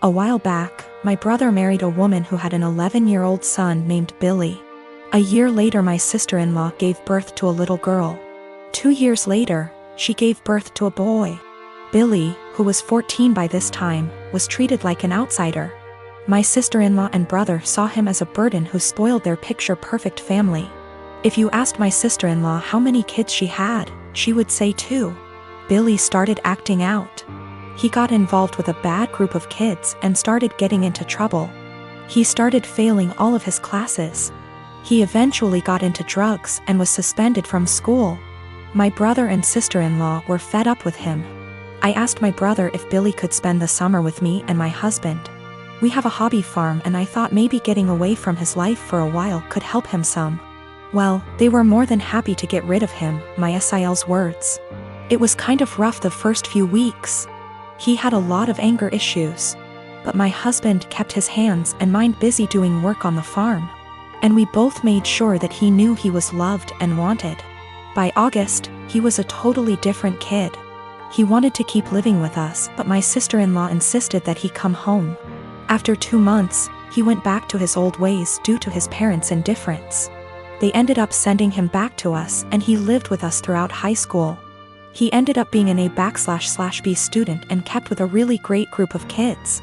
A while back, my brother married a woman who had an 11-year-old son named Billy. A year later, my sister-in-law gave birth to a little girl. 2 years later, she gave birth to a boy. Billy, who was 14 by this time, was treated like an outsider. My sister-in-law and brother saw him as a burden who spoiled their picture-perfect family. If you asked my sister-in-law how many kids she had, she would say 2. Billy started acting out. He got involved with a bad group of kids and started getting into trouble. He started failing all of his classes. He eventually got into drugs and was suspended from school. My brother and sister-in-law were fed up with him. I asked my brother if Billy could spend the summer with me and my husband. We have a hobby farm, and I thought maybe getting away from his life for a while could help him some. Well, they were more than happy to get rid of him, my SIL's words. It was kind of rough the first few weeks. He had a lot of anger issues. But my husband kept his hands and mind busy doing work on the farm. And we both made sure that he knew he was loved and wanted. By August, he was a totally different kid. He wanted to keep living with us, but my sister-in-law insisted that he come home. After 2 months, he went back to his old ways due to his parents' indifference. They ended up sending him back to us, and he lived with us throughout high school. He ended up being an A/B student and kept with a really great group of kids.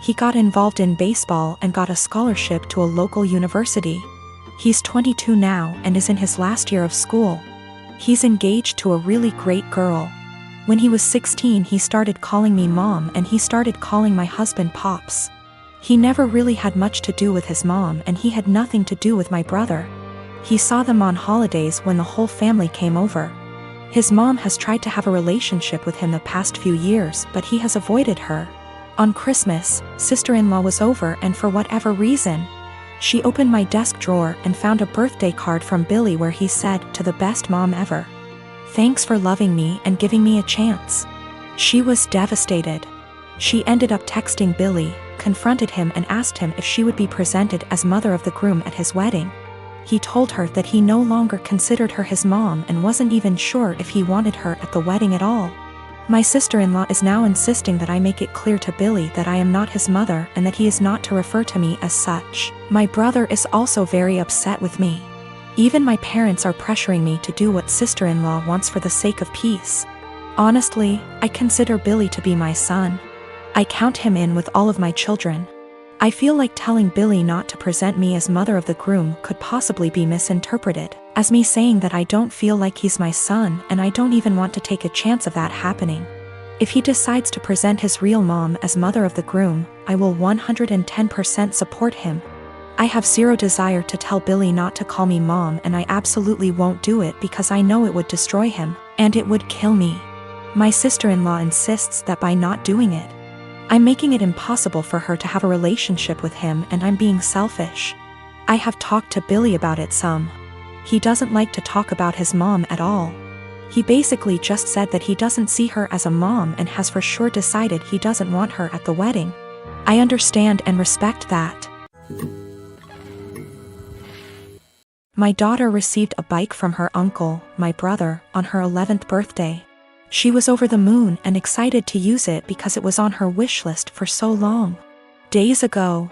He got involved in baseball and got a scholarship to a local university. He's 22 now and is in his last year of school. He's engaged to a really great girl. When he was 16, he started calling me mom, and he started calling my husband pops. He never really had much to do with his mom, and he had nothing to do with my brother. He saw them on holidays when the whole family came over. His mom has tried to have a relationship with him the past few years, but he has avoided her. On Christmas, sister-in-law was over, and for whatever reason, she opened my desk drawer and found a birthday card from Billy where he said, "To the best mom ever. Thanks for loving me and giving me a chance." She was devastated. She ended up texting Billy, confronted him, and asked him if she would be presented as mother of the groom at his wedding. He told her that he no longer considered her his mom and wasn't even sure if he wanted her at the wedding at all. My sister-in-law is now insisting that I make it clear to Billy that I am not his mother and that he is not to refer to me as such. My brother is also very upset with me. Even my parents are pressuring me to do what sister-in-law wants for the sake of peace. Honestly, I consider Billy to be my son. I count him in with all of my children. I feel like telling Billy not to present me as mother of the groom could possibly be misinterpreted as me saying that I don't feel like he's my son, and I don't even want to take a chance of that happening. If he decides to present his real mom as mother of the groom, I will 110% support him. I have zero desire to tell Billy not to call me mom, and I absolutely won't do it because I know it would destroy him, and it would kill me. My sister-in-law insists that by not doing it, I'm making it impossible for her to have a relationship with him, and I'm being selfish. I have talked to Billy about it some. He doesn't like to talk about his mom at all. He basically just said that he doesn't see her as a mom and has for sure decided he doesn't want her at the wedding. I understand and respect that. My daughter received a bike from her uncle, my brother, on her 11th birthday. She was over the moon and excited to use it because it was on her wish list for so long. Days ago,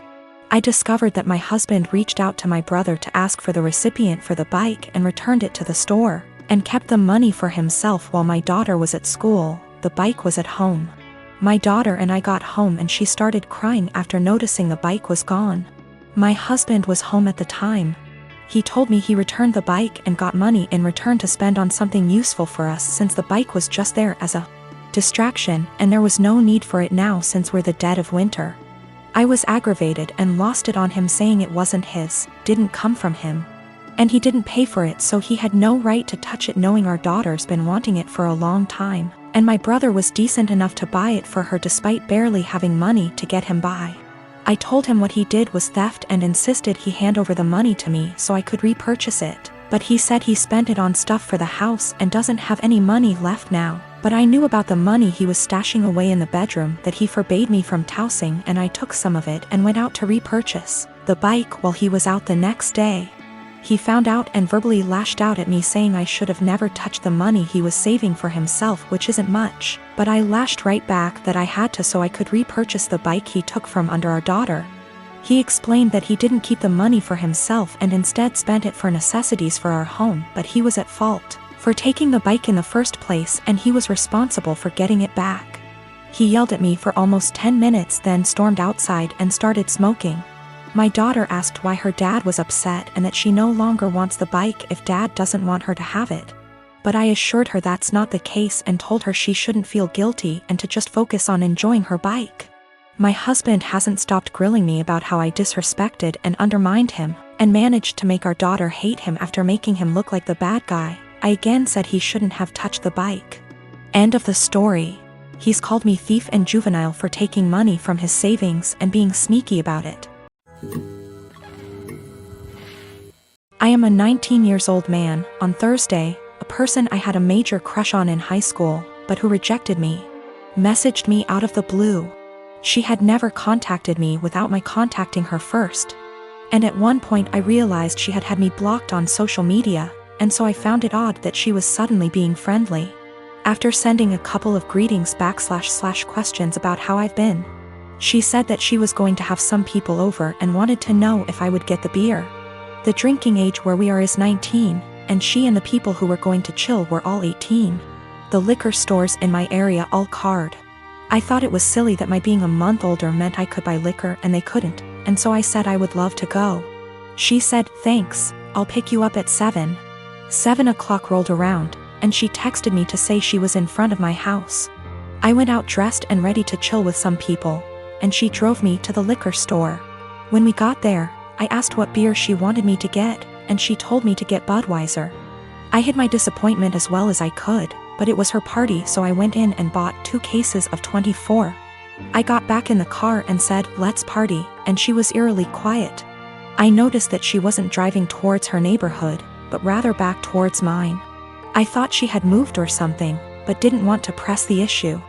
I discovered that my husband reached out to my brother to ask for the recipient for the bike and returned it to the store, and kept the money for himself while my daughter was at school. The bike was at home. My daughter and I got home and she started crying after noticing the bike was gone. My husband was home at the time. He told me he returned the bike and got money in return to spend on something useful for us since the bike was just there as a distraction and there was no need for it now since we're the dead of winter. I was aggravated and lost it on him, saying it wasn't his, didn't come from him. And he didn't pay for it, so he had no right to touch it, knowing our daughter's been wanting it for a long time, and my brother was decent enough to buy it for her despite barely having money to get him by. I told him what he did was theft and insisted he hand over the money to me so I could repurchase it, but he said he spent it on stuff for the house and doesn't have any money left now. But I knew about the money he was stashing away in the bedroom that he forbade me from tossing, and I took some of it and went out to repurchase the bike while he was out the next day. He found out and verbally lashed out at me, saying I should have never touched the money he was saving for himself, which isn't much, but I lashed right back that I had to so I could repurchase the bike he took from under our daughter. He explained that he didn't keep the money for himself and instead spent it for necessities for our home, but he was at fault for taking the bike in the first place and he was responsible for getting it back. He yelled at me for almost 10 minutes, then stormed outside and started smoking. My daughter asked why her dad was upset and that she no longer wants the bike if dad doesn't want her to have it. But I assured her that's not the case and told her she shouldn't feel guilty and to just focus on enjoying her bike. My husband hasn't stopped grilling me about how I disrespected and undermined him, and managed to make our daughter hate him after making him look like the bad guy. I again said he shouldn't have touched the bike. End of the story. He's called me thief and juvenile for taking money from his savings and being sneaky about it. I am a 19-year-old man. On Thursday, a person I had a major crush on in high school, but who rejected me, messaged me out of the blue. She had never contacted me without my contacting her first. And at one point I realized she had had me blocked on social media, and so I found it odd that she was suddenly being friendly. After sending a couple of greetings / questions about how I've been, she said that she was going to have some people over and wanted to know if I would get the beer. The drinking age where we are is 19, and she and the people who were going to chill were all 18. The liquor stores in my area all card. I thought it was silly that my being a month older meant I could buy liquor and they couldn't, and so I said I would love to go. She said, "Thanks, I'll pick you up at 7. 7 o'clock rolled around, and she texted me to say she was in front of my house. I went out dressed and ready to chill with some people, and she drove me to the liquor store. When we got there, I asked what beer she wanted me to get, and she told me to get Budweiser. I hid my disappointment as well as I could, but it was her party, so I went in and bought 2 cases of 24. I got back in the car and said, "Let's party," and she was eerily quiet. I noticed that she wasn't driving towards her neighborhood, but rather back towards mine. I thought she had moved or something, but didn't want to press the issue.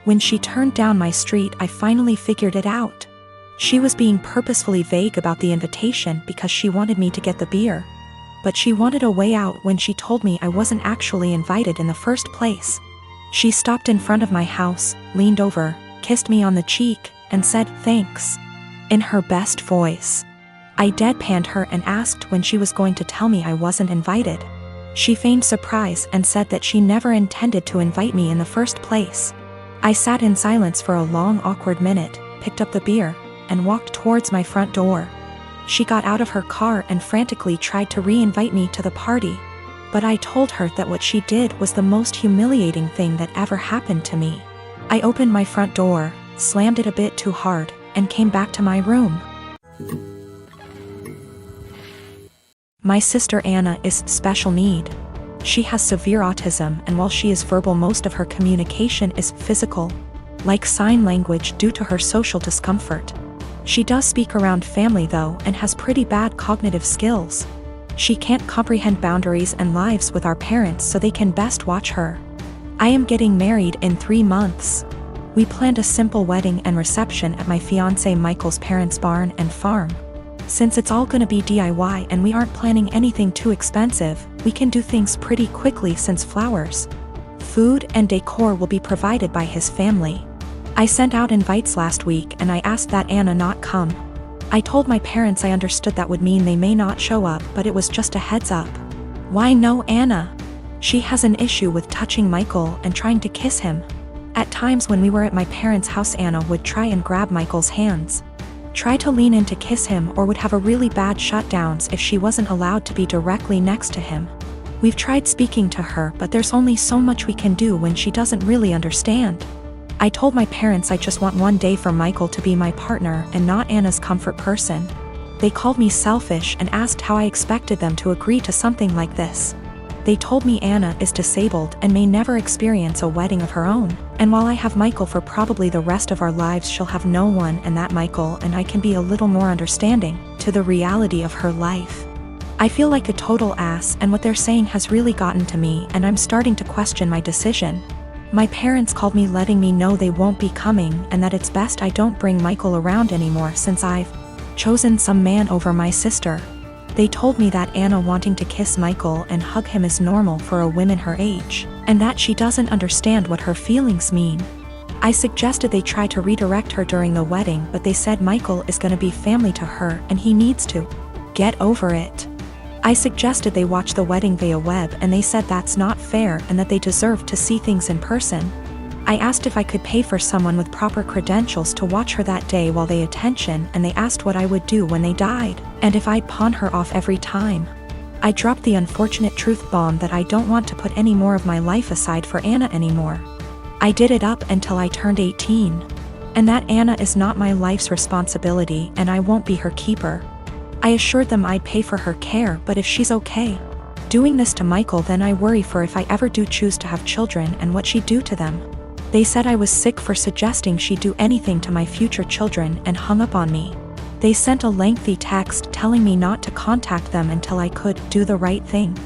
When she turned down my street, I finally figured it out. She was being purposefully vague about the invitation because she wanted me to get the beer. But she wanted a way out when she told me I wasn't actually invited in the first place. She stopped in front of my house, leaned over, kissed me on the cheek, and said, "Thanks," in her best voice. I deadpanned her and asked when she was going to tell me I wasn't invited. She feigned surprise and said that she never intended to invite me in the first place. I sat in silence for a long, awkward minute, picked up the beer, and walked towards my front door. She got out of her car and frantically tried to re-invite me to the party. But I told her that what she did was the most humiliating thing that ever happened to me. I opened my front door, slammed it a bit too hard, and came back to my room. My sister Anna is special need. She has severe autism, and while she is verbal, most of her communication is physical, like sign language due to her social discomfort. She does speak around family though and has pretty bad cognitive skills. She can't comprehend boundaries and lives with our parents, so they can best watch her. I am getting married in 3 months. We planned a simple wedding and reception at my fiancé Michael's parents' barn and farm. Since it's all gonna be DIY and we aren't planning anything too expensive, we can do things pretty quickly since flowers, food, and decor will be provided by his family. I sent out invites last week and I asked that Anna not come. I told my parents I understood that would mean they may not show up, but it was just a heads up. Why no Anna? She has an issue with touching Michael and trying to kiss him. At times when we were at my parents' house, Anna would try and grab Michael's hands, try to lean in to kiss him, or would have a really bad shutdowns if she wasn't allowed to be directly next to him. We've tried speaking to her, but there's only so much we can do when she doesn't really understand. I told my parents I just want one day for Michael to be my partner and not Anna's comfort person. They called me selfish and asked how I expected them to agree to something like this. They told me Anna is disabled and may never experience a wedding of her own, and while I have Michael for probably the rest of our lives, she'll have no one, and that Michael and I can be a little more understanding to the reality of her life. I feel like a total ass, and what they're saying has really gotten to me, and I'm starting to question my decision. My parents called me letting me know they won't be coming and that it's best I don't bring Michael around anymore since I've chosen some man over my sister. They told me that Anna wanting to kiss Michael and hug him is normal for a woman her age, and that she doesn't understand what her feelings mean. I suggested they try to redirect her during the wedding, but they said Michael is gonna be family to her and he needs to get over it. I suggested they watch the wedding via web, and they said that's not fair and that they deserve to see things in person. I asked if I could pay for someone with proper credentials to watch her that day while they attention, and they asked what I would do when they died, and if I'd pawn her off every time. I dropped the unfortunate truth bomb that I don't want to put any more of my life aside for Anna anymore. I did it up until I turned 18. And that Anna is not my life's responsibility and I won't be her keeper. I assured them I'd pay for her care, but if she's okay doing this to Michael, then I worry for if I ever do choose to have children and what she'd do to them. They said I was sick for suggesting she'd do anything to my future children and hung up on me. They sent a lengthy text telling me not to contact them until I could do the right thing.